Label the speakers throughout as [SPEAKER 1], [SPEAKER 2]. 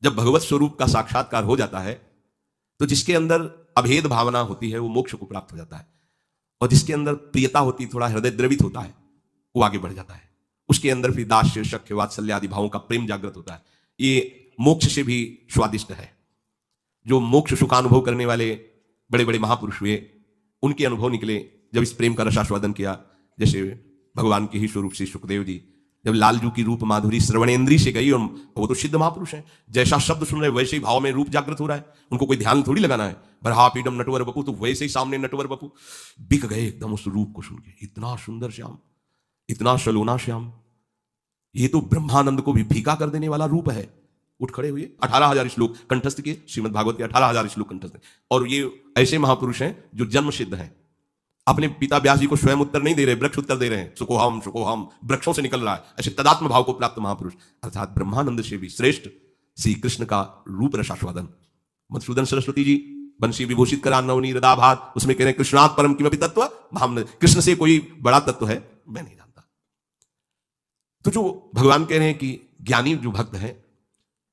[SPEAKER 1] जब भगवत स्वरूप का साक्षात्कार हो जाता है तो जिसके अंदर अभेद भावना होती है वो मोक्ष को प्राप्त हो जाता है, और जिसके अंदर प्रियता होती, थोड़ा हृदय द्रवित होता है, वो आगे बढ़ जाता है। उसके अंदर फिर दास्य, शक्य, वात्सल्य आदि भावों का प्रेम जागृत होता है। ये मोक्ष से भी स्वादिष्ट है। जो मोक्ष सुखानुभव करने वाले बड़े बड़े महापुरुष हुए, उनके अनुभव निकले जब इस प्रेम का रसास्वादन किया। जैसे भगवान के ही स्वरूप से सुखदेव जी जब लालजू की रूप माधुरी श्रवणेन्द्री से गई, और वो तो सिद्ध महापुरुष हैं, जैसा शब्द सुन रहे वैसे ही भाव में रूप जागृत हो रहा है, उनको कोई ध्यान थोड़ी लगाना है। बरहा पीडम नटवर बपू, तो वैसे ही सामने नटवर बपू बिक गए एकदम उस रूप को सुन के। इतना सुंदर श्याम, इतना सलोना श्याम, ये तो ब्रह्मानंद को भी फीका कर देने वाला रूप है। उठ खड़े हुए, 18,000 श्लोक कंठस्थ किए, श्रीमद् भागवत के 18,000 श्लोक कंठस्थ। और ये ऐसे महापुरुष हैं जो जन्म सिद्ध हैं। अपने पिता व्यास जी को स्वयं उत्तर नहीं दे रहे, वृक्ष उत्तर दे रहे हैं। सुकोहम सुकोहम, वृक्षों से निकल रहा है। ऐसे तदात्म भाव को प्राप्त महापुरुष, अर्थात ब्रह्मानंद से भी श्रेष्ठ श्री कृष्ण का रूप रसास्वादन। मधुसूदन सरस्वती जी बंशी विभूषित करा नवनी हृदाभात, उसमें कह रहे हैं कृष्णात् परम किमपि तत्व, हम कृष्ण से कोई बड़ा तत्व है मैं नहीं जानता। तो जो भगवान कह रहे हैं कि ज्ञानी जो भक्त है,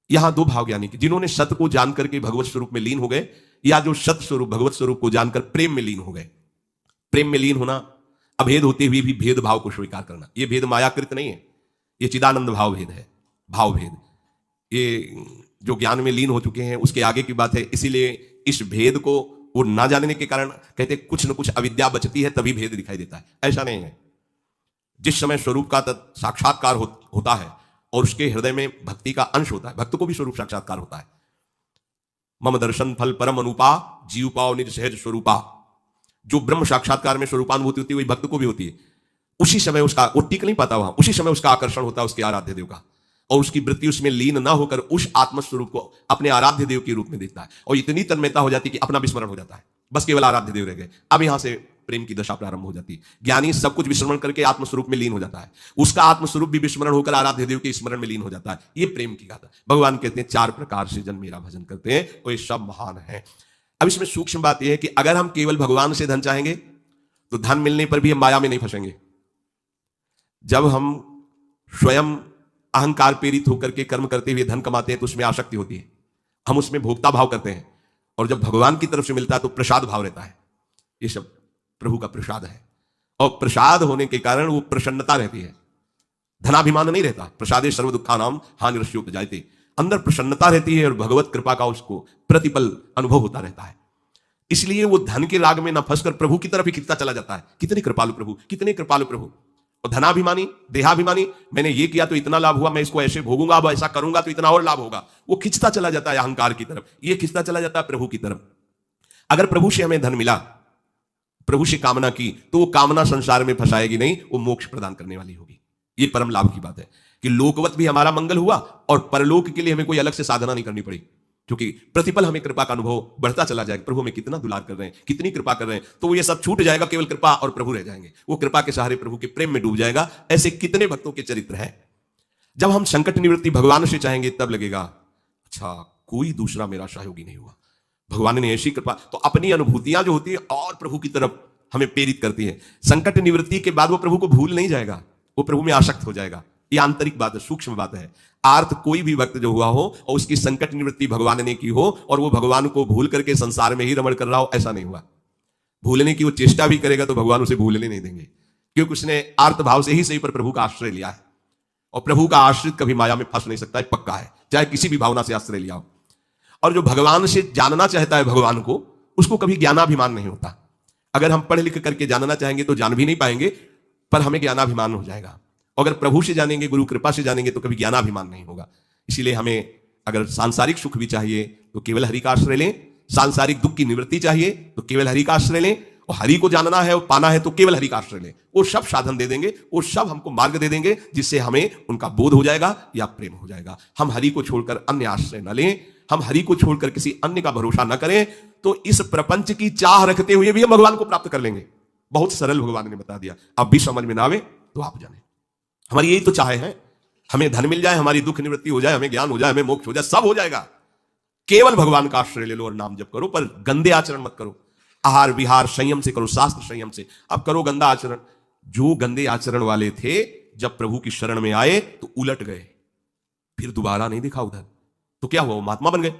[SPEAKER 1] यहां दो भाव ज्ञानी के, जिन्होंने सत्य को जान करके भगवत स्वरूप में लीन हो गए, या जो सत्य स्वरूप भगवत स्वरूप को जानकर प्रेम में लीन हो गए। प्रेम में लीन होना, अभेद होते हुए भी भेद भाव को स्वीकार करना, यह भेद मायाकृत नहीं है, यह चिदानंद भाव भेद है, भाव भेद। ये जो ज्ञान में लीन हो चुके हैं उसके आगे की बात है। इसीलिए इस भेद को वो ना जानने के कारण कहते कुछ न कुछ अविद्या बचती है, तभी भेद दिखाई देता है। ऐसा नहीं है। जिस समय स्वरूप का साक्षात्कार होता है और उसके हृदय में भक्ति का अंश होता है, भक्त को भी स्वरूप साक्षात्कार होता है। मम दर्शन फल परम अनुपा, जीव पाओ निज सहज स्वरूपा। जो ब्रह्म साक्षात्कार में स्वरूपानुभूति होती है वही भक्त को भी होती है। उसी समय उसका, वो टिक नहीं पाता वहां, उसी समय उसका आकर्षण होता है उसके आराध्य देव का, और उसकी वृत्ति उसमें लीन ना होकर उस आत्मस्वरूप को अपने आराध्य देव के रूप में देखता है, और इतनी तन्मयता हो जाती है कि अपना विस्मरण हो जाता है, बस केवल आराध्य देव रह गए। अब यहां से प्रेम की दशा प्रारंभ हो जाती है। ज्ञानी सब कुछ विस्मरण करके आत्मस्वरूप में लीन हो जाता है, उसका आत्मस्वरूप भी विस्मरण होकर आराध्य देव के स्मरण में लीन हो जाता है। ये प्रेम की गाथा। भगवान कहते हैं 4 प्रकार से जन मेरा भजन करते हैं और ये सब महान है। अब इसमें सूक्ष्म बात यह है कि अगर हम केवल भगवान से धन चाहेंगे तो धन मिलने पर भी हम माया में नहीं फंसेंगे। जब हम स्वयं अहंकार प्रेरित होकर के कर्म करते हुए धन कमाते हैं तो उसमें आसक्ति होती है, हम उसमें भोक्ता भाव करते हैं, और जब भगवान की तरफ से मिलता है तो प्रसाद भाव रहता है। ये सब प्रभु का प्रसाद है, और प्रसाद होने के कारण वो प्रसन्नता रहती है, धनाभिमान नहीं रहता। प्रसादे सर्व दुखानाम हानिरस्योपजायते, अंदर प्रसन्नता रहती है और भगवत कृपा का उसको प्रतिपल अनुभव होता रहता है। इसलिए वो धन के राग में न फंसकर प्रभु की तरफ ही खिंचता चला जाता है। कितने कृपालु प्रभु, कितने कृपालु प्रभु। और धनाभिमानी, देहाभिमानी, मैंने ये किया तो इतना लाभ हुआ, मैं इसको ऐसे भोगूंगा, अब ऐसा करूंगा तो इतना और लाभ होगा, वो खिंचता चला जाता है अहंकार की तरफ, ये खिंचता चला जाता है प्रभु की तरफ। अगर प्रभु से हमें धन मिला, प्रभु से कामना की, तो वो कामना संसार में फंसाएगी नहीं, वो मोक्ष प्रदान करने वाली होगी। ये परम लाभ की बात है कि लोकवत भी हमारा मंगल हुआ और परलोक के लिए हमें कोई अलग से साधना नहीं करनी पड़ी, क्योंकि प्रतिपल हमें कृपा का अनुभव बढ़ता चला जाएगा। प्रभु हमें कितना दुलार कर रहे हैं, कितनी कृपा कर रहे हैं, तो ये सब छूट जाएगा, केवल कृपा और प्रभु रह जाएंगे। वो कृपा के सहारे प्रभु के प्रेम में डूब जाएगा। ऐसे कितने भक्तों के चरित्र हैं। जब हम संकट निवृत्ति भगवान से चाहेंगे तब लगेगा अच्छा कोई दूसरा मेरा सहयोगी नहीं हुआ, भगवान ने ऐसी कृपा। तो अपनी अनुभूतियां जो होती है और प्रभु की तरफ हमें प्रेरित करती है। संकट निवृत्ति के बाद वो प्रभु को भूल नहीं जाएगा, वो प्रभु में आसक्त हो जाएगा। ये आंतरिक बात है, सूक्ष्म बात है। आर्थ कोई भी भक्त जो हुआ हो और उसकी संकट निवृत्ति भगवान ने की हो और वो भगवान को भूल करके संसार में ही रमण कर रहा हो, ऐसा नहीं हुआ। भूलने की वो चेष्टा भी करेगा तो भगवान उसे भूलने नहीं देंगे, क्योंकि उसने आर्त भाव से ही सही पर प्रभु का आश्रय लिया है, और प्रभु का आश्रित कभी माया में फंस नहीं सकता है, पक्का है, चाहे किसी भी भावना से आश्रय लिया हो। और जो भगवान से जानना चाहता है भगवान को, उसको कभी ज्ञानाभिमान नहीं होता। अगर हम पढ़ लिख करके जानना चाहेंगे तो जान भी नहीं पाएंगे, पर हमें ज्ञानाभिमान हो जाएगा। अगर प्रभु से जानेंगे, गुरु कृपा से जानेंगे, तो कभी ज्ञानाभिमान नहीं होगा। इसीलिए हमें अगर सांसारिक सुख भी चाहिए तो केवल हरि का आश्रय लें, सांसारिक दुख की निवृत्ति चाहिए तो केवल हरि का आश्रय लें, और हरि को जानना है और पाना है तो केवल हरि का आश्रय लें। वो सब साधन दे देंगे, वो सब हमको मार्ग दे देंगे, जिससे हमें उनका बोध हो जाएगा या प्रेम हो जाएगा। हम हरि को छोड़कर अन्य आश्रय न लें, हम हरि को छोड़कर किसी अन्य का भरोसा न करें, तो इस प्रपंच की चाह रखते हुए भी हम भगवान को प्राप्त कर लेंगे। बहुत सरल भगवान ने बता दिया। अब भी समझ में ना आवे तो आप जाने, हमारी यही तो चाह है, हमें धन मिल जाए, हमारी दुख निवृत्ति हो जाए, हमें ज्ञान हो जाए, हमें मोक्ष हो जाए, सब हो जाएगा। केवल भगवान का आश्रय ले लो और नाम जप करो, पर गंदे आचरण मत करो। आहार विहार संयम से करो, शास्त्र संयम से। अब करो गंदा आचरण। जो गंदे आचरण वाले थे जब प्रभु की शरण में आए तो उलट गए, फिर दोबारा नहीं दिखा उधर। तो क्या हुआ, वो महात्मा बन गए।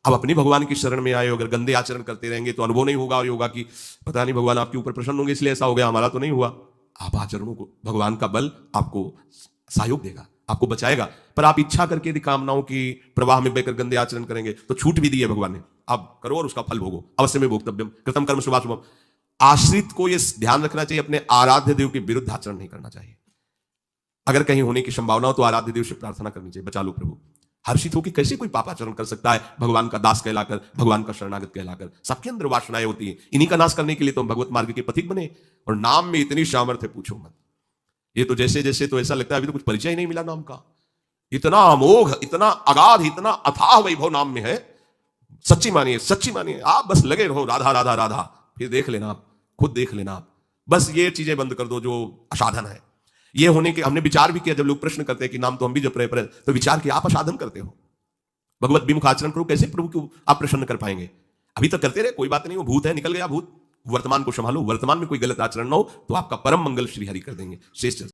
[SPEAKER 1] अब अपनी भगवान की शरण में आए, अगर गंदे आचरण करते रहेंगे तो अनुभव नहीं होगा, और होगा कि पता नहीं भगवान आपके ऊपर प्रसन्न होंगे इसलिए ऐसा हो गया, हमारा तो नहीं हुआ। आप आचरणों को, भगवान का बल आपको सहयोग देगा, आपको बचाएगा। पर आप इच्छा करके यदि कामनाओं की प्रवाह में बहकर गंदे आचरण करेंगे तो छूट भी दी है भगवान ने, आप करो और उसका फल भोगो, अवश्य में भोक्तव्यम कृतम कर्म शुभाशुभम। आश्रित को यह ध्यान रखना चाहिए, अपने आराध्य देव के विरुद्ध आचरण नहीं करना चाहिए। अगर कहीं होने की संभावना हो तो आराध्य देव से प्रार्थना करनी चाहिए, बचा लो प्रभु। हर्षित होकर कैसे कोई पापाचरण कर सकता है भगवान का दास कहलाकर, भगवान का शरणागत कहलाकर। सबके अंदर वासनाएं होती हैं, इन्हीं का नाश करने के लिए तो हम भगवत मार्ग के पथिक बने। और नाम में इतनी सामर्थ्य पूछो मत। ये तो जैसे जैसे तो ऐसा लगता है अभी तो कुछ परिचय ही नहीं मिला नाम का। इतना अमोघ, इतना अगाध, इतना अथाह वैभव नाम में है। सच्ची मानिए, सच्ची मानिए, आप बस लगे रहो राधा राधा राधा, फिर देख लेना आप, खुद देख लेना आप। बस ये चीजें बंद कर दो जो असाधन है। ये होने के हमने विचार भी किया, जब लोग प्रश्न करते हैं कि नाम तो हम भी जप रहे पर, तो विचार किया आप असाधन करते हो, भगवत विमुख आचरण करो, कैसे प्रभु को आप प्रसन्न कर पाएंगे। अभी तक करते रहे, कोई बात नहीं, वो भूत है, निकल गया भूत। वर्तमान को संभालो, वर्तमान में कोई गलत आचरण ना हो तो आपका परम मंगल श्री हरि कर देंगे। शेष